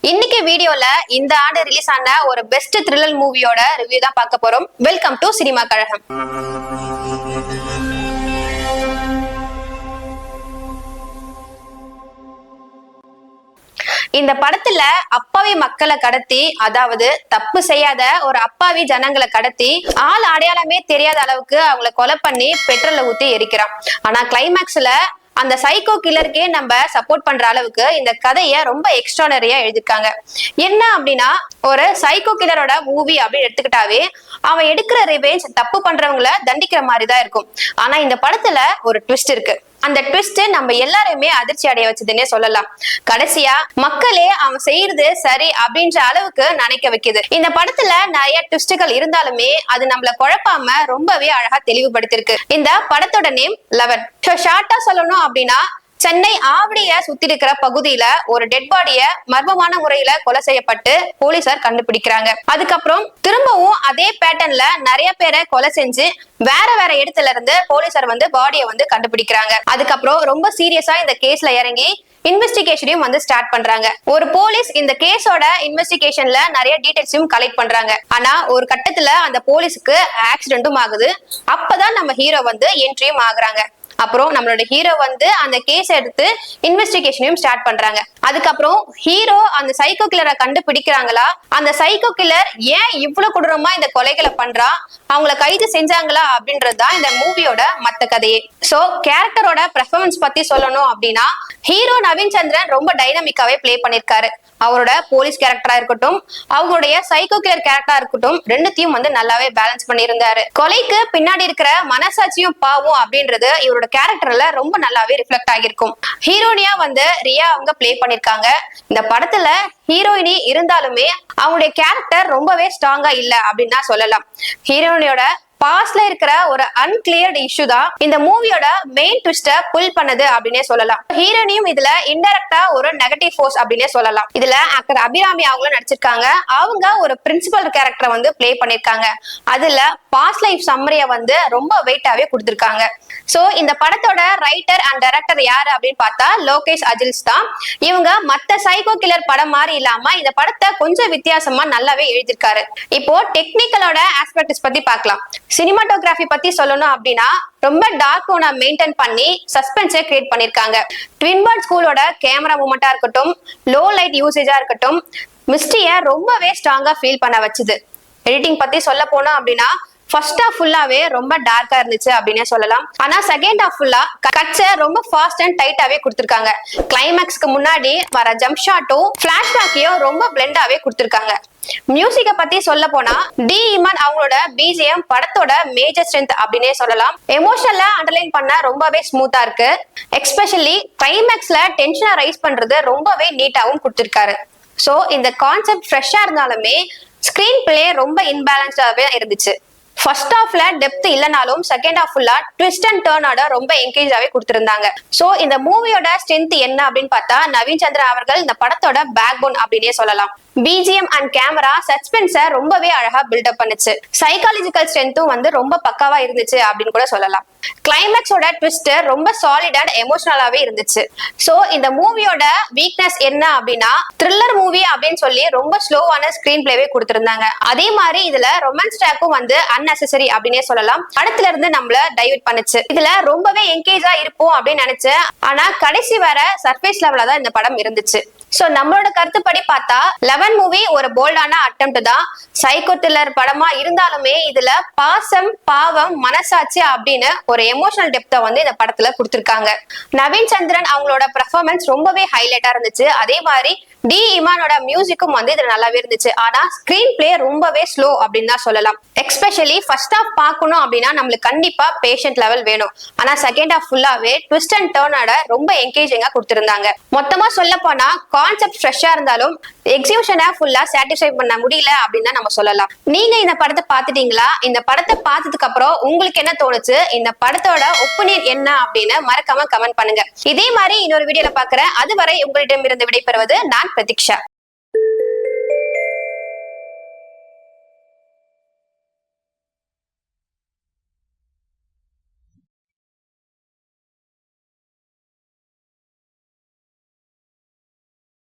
இன்னைக்கு வீடியோல இந்த ஆண்டு ரிலீஸ் ஆன ஒரு பெஸ்ட் த்ரில்லர் மூவியோட ரிவ்யூ தான் பார்க்க போறோம். வெல்கம் டு சினிமா கழகம். இந்த படத்துல அப்பாவி மக்களை கடத்தி, அதாவது தப்பு செய்யாத ஒரு அப்பாவி ஜனங்களை கடத்தி ஆள் அடையாளமே தெரியாத அளவுக்கு அவங்களை கொலை பண்ணி பெட்ரோலை ஊத்தி எரிக்கிறான். ஆனா கிளைமேக்ஸ்ல அந்த சைக்கோ கில்லருக்கே நம்ம சப்போர்ட் பண்ற அளவுக்கு இந்த கதையை ரொம்ப எக்ஸ்ட்ரானரியா எழுதிருக்காங்க. என்ன அப்படின்னா, ஒரு சைக்கோ கில்லரோட மூவி அப்படின்னு எடுத்துக்கிட்டாவே அவன் எடுக்கிற ரிவெஞ்ச் தப்பு பண்றவங்களை தண்டிக்கிற மாதிரிதான் இருக்கும். ஆனா இந்த படத்துல ஒரு ட்விஸ்ட் இருக்கு. அந்த ட்விஸ்ட் நம்ம எல்லாருமே அதிர்ச்சி அடைய வச்சதுன்னே சொல்லலாம். கடைசியா மக்களே அவன் செய்யறது சரி அப்படின்ற அளவுக்கு நினைக்க வைக்குது. இந்த படத்துல நிறைய ட்விஸ்டுகள் இருந்தாலுமே அது நம்மள குழப்பாம ரொம்பவே அழகா தெளிவுபடுத்திருக்கு. இந்த படத்தோட நேம் 11. ஷார்ட்டா சொல்லணும் அப்படின்னா, சென்னை ஆவடிய சுத்தி இருக்கிற பகுதியில ஒரு டெட் பாடிய மர்மமான முறையில கொலை செய்யப்பட்டு போலீசார் கண்டுபிடிக்கிறாங்க. அதுக்கப்புறம் திரும்பவும் அதே பேட்டர்ன்ல நிறைய பேரை கொலை செஞ்சு வேற வேற இடத்துல இருந்து போலீசார் பாடியை கண்டுபிடிக்கிறாங்க. அதுக்கப்புறம் ரொம்ப சீரியஸா இந்த கேஸ்ல இறங்கி இன்வெஸ்டிகேஷனையும் ஸ்டார்ட் பண்றாங்க. ஒரு போலீஸ் இந்த கேஸோட இன்வெஸ்டிகேஷன்ல நிறைய டீடைல்ஸையும் கலெக்ட் பண்றாங்க. ஆனா ஒரு கட்டத்துல அந்த போலீஸுக்கு ஆக்சிடென்ட்டும் ஆகுது. அப்பதான் நம்ம ஹீரோ என்ட்ரியும் ஆகுறாங்க. அப்புறம் நம்மளோட ஹீரோ அந்த கேஸ் எடுத்து இன்வெஸ்டிகேஷனையும் ஸ்டார்ட் பண்றாங்க. அதுக்கப்புறம் ஹீரோ அந்த சைக்கோ கில்லரை கண்டுபிடிக்கிறாங்களா, அந்த சைக்கோ கில்லர் ஏன் இவ்வளவு கொடூரமா இந்த கொலைகளை பண்றா, அவங்கள கைது செஞ்சாங்களா அப்படின்றதுதான் இந்த மூவியோட மத்த கதையே. சோ கேரக்டரோட பெர்ஃபார்மன்ஸ் பத்தி சொல்லணும் அப்படின்னா, ஹீரோ நவீன் சந்திரன் ரொம்ப டைனமிக்காவே பிளே பண்ணிருக்காரு. அவரோட போலீஸ் கேரக்டரா இருக்கட்டும், அவங்களுடைய சைக்கோ கில்லர் கேரக்டரா இருக்கட்டும், ரெண்டுத்தையும் நல்லாவே பேலன்ஸ் பண்ணியிருந்தாரு. கொலைக்கு பின்னாடி இருக்கிற மனசாட்சியும் பாவம் அப்படின்றது இவரோட கேரக்டர்ல ரொம்ப நல்லாவே ரிஃப்ளெக்ட் ஆகிருக்கும். ஹீரோனியா ரியா பிளே பண்ணிருக்காங்க. இந்த படத்துல ஹீரோயினி இருந்தாலுமே அவங்களுடைய கேரக்டர் ரொம்பவே ஸ்ட்ராங்கா இல்ல அப்படின்னு தான் சொல்லலாம். ஹீரோயினியோட பாஸ்ட்ல இருக்கிற ஒரு அன்கிளியர்ட் இஷ்யூ தான் இந்த மூவியோட மெயின் ட்விஸ்ட புல் பண்ணது அப்படின்னே சொல்லலாம். ஹீரோனியும் இதுல இன்டைரக்டா ஒரு நெகட்டிவ் ஃபோர்ஸ் அப்படின்னே சொல்லலாம். இதுல ஆக்டர் அபிராமி அவங்களும் நடிச்சிருக்காங்க. அவங்க ஒரு பிரின்சிபல் கேரக்டரை பிளே பண்ணிருக்காங்க. அதுல பாஸ்ட் லைஃப் சம்மரிய ரொம்ப வெயிட்டாவே கொடுத்திருக்காங்க. சோ இந்த படத்தோட ரைட்டர் அண்ட் டைரக்டர் யாரு அப்படின்னு பார்த்தா லோகேஷ் அஜில்ஸ் தான். இவங்க மத்த சைக்கோ கில்லர் படம் மாதிரி இல்லாம இந்த படத்தை கொஞ்சம் வித்தியாசமா நல்லாவே எழுதியிருக்காரு. இப்போ டெக்னிக்கலோட ஆஸ்பெக்ட்ஸ் பத்தி பார்க்கலாம். சினிமாட்டோகிராஃபி பத்தி சொல்லணும் அப்படின்னா, ரொம்ப டார்க் டோனை மெயின்டைன் பண்ணி சஸ்பென்ஸை கிரியேட் பண்ணிருக்காங்க. ட்வின் பர்ட் ஸ்கூலோட கேமரா மூமெண்டா இருக்கட்டும், லோ லைட் யூசேஜா இருக்கட்டும், மிஸ்ட்ரிய ரொம்பவே ஸ்ட்ராங்கா ஃபீல் பண்ண வச்சுது. எடிட்டிங் பத்தி சொல்ல போனோம் அப்படின்னா, ஃபர்ஸ்ட் ஹாஃப் ஃபுல்லாவே ரொம்ப டார்க்கா இருந்துச்சு அப்படின்னே சொல்லலாம். ஆனா செகண்ட் ஹாஃப் ஃபுல்லா கட்ஸை ரொம்ப ஃபாஸ்ட் அண்ட் டைட்டாவே கொடுத்திருக்காங்க. கிளைமேக்ஸ்க்கு முன்னாடி வர ஜம்ப் ஷாட்டும் பிளாஷ்பேக்கையும் ரொம்ப பிளெண்டாவே கொடுத்திருக்காங்க. மியூசிக்க பத்தி சொல்ல போனா, டி இமான் அவங்களோட பிஜிஎம் படத்தோட மேஜர் ஸ்ட்ரென்த் அப்படின்னே சொல்லலாம். எமோஷனலா அண்டர்லைன் பண்ண ரொம்பவே ஸ்மூத்தா இருக்கு. எஸ்பெஷலி கிளைமேக்ஸ்ல டென்ஷனை ரைஸ் பண்றது ரொம்பவே நீட்டாவும் கொடுத்திருக்காரு. சோ இந்த கான்செப்ட் ஃப்ரெஷ்ஷா இருந்தாலுமே ஸ்கிரீன் பிளே ரொம்ப இன்பேலன்ஸ்டாவே இருந்துச்சு. ஃபர்ஸ்ட் ஹாஃப்ல டெப்த் இல்லனாலும் செகண்ட் ஹாஃப் ஃபுல்லா ட்விஸ்ட் அண்ட் டர்னோட ரொம்ப என்கேஜாவே கொடுத்திருந்தாங்க. சோ இந்த மூவியோட ஸ்ட்ரென்த் என்ன அப்படின்னு பார்த்தா, நவீன் சந்திரன் அவர்கள் இந்த படத்தோட பேக் போன் அப்படின்னே சொல்லலாம். பிஜிஎம் அண்ட் கேமரா சஸ்பென்ஸை ரொம்பவே அழகா பில்டப் பண்ணுச்சு. சைக்காலஜிக்கல் ஸ்ட்ரென்த்தும் ரொம்ப பக்காவா இருந்துச்சு அப்படின்னு கூட சொல்லலாம். கிளைமேக்ஸோட ட்விஸ்ட் ரொம்ப சாலிட் அண்ட் எமோஷனலாவே இருந்துச்சு. சோ இந்த மூவியோட வீக்னஸ் என்ன அப்படின்னா, த்ரில்லர் மூவி அப்படின்னு சொல்லி ரொம்ப ஸ்லோவான ஸ்கிரீன் பிளேவே கொடுத்திருந்தாங்க. அதே மாதிரி இதுல ரொமான்ஸ் ட்ராக்கும் அன்னெசரி அப்படின்னே சொல்லலாம். படத்துல இருந்து நம்மள டைவர்ட் பண்ணுச்சு. இதுல ரொம்பவே என்கேஜா இருப்போம் அப்படின்னு நினைச்சேன். ஆனா கடைசி வர சர்ஃபேஸ் லெவல்ல தான் இந்த படம் இருந்துச்சு. சோ நம்மளோட கருத்துப்படி பார்த்தா 11 மூவி ஒரு போல்டான அட்டெம்ப்ட் தான். சைக்கோ த்ரில்லர் படமா இருந்தாலுமே இதுல பாசம், பாவம், மனசாட்சி அப்படின்னு ஒரு எமோஷனல் டெப்த இந்த படத்துல கொடுத்திருக்காங்க. நவீன் சந்திரன் அவங்களோட பெர்ஃபார்மன்ஸ் ரொம்பவே ஹைலைட்டா இருந்துச்சு. அதே மாதிரி டி இமானோட மியூசிக்கும் இதுல நல்லாவே இருந்துச்சு. ஆனா ஸ்கிரீன் பிளே ரொம்பவே ஸ்லோ அப்படின்னு தான் சொல்லலாம். எஸ்பெஷலி ஃபர்ஸ்ட் ஹாஃப் பார்க்கணும் அப்படின்னா நம்மளுக்கு கண்டிப்பா பேஷண்ட் லெவல் வேணும். ஆனா செகண்ட் ஹாஃப் ஃபுல்லாவே ட்விஸ்ட் அண்ட் டர்னோட ரொம்ப என்கேஜிங்கா கொடுத்திருந்தாங்க. மொத்தமா சொல்ல போனா கான்செப்ட் ஃப்ரெஷ்ஷா இருந்தாலும் எக்ஸிபிஷனை ஃபுல்லா சாட்டிஸ்ஃபை பண்ண முடியல அப்படின்னு தான் நம்ம சொல்லலாம். நீங்க இந்த படத்தை பார்த்துட்டீங்களா? இந்த படத்தை பார்த்ததுக்கு அப்புறம் உங்களுக்கு என்ன தோணுச்சு? இந்த படத்தோட ஒப்பீனியன் என்ன அப்படின்னு மறக்காம கமெண்ட் பண்ணுங்க. இதே மாதிரி இன்னொரு வீடியோல பாக்குறேன். அதுவரை உங்களிடம் இருந்து விடைபெறுவது நான் பிரதீக்ஷா.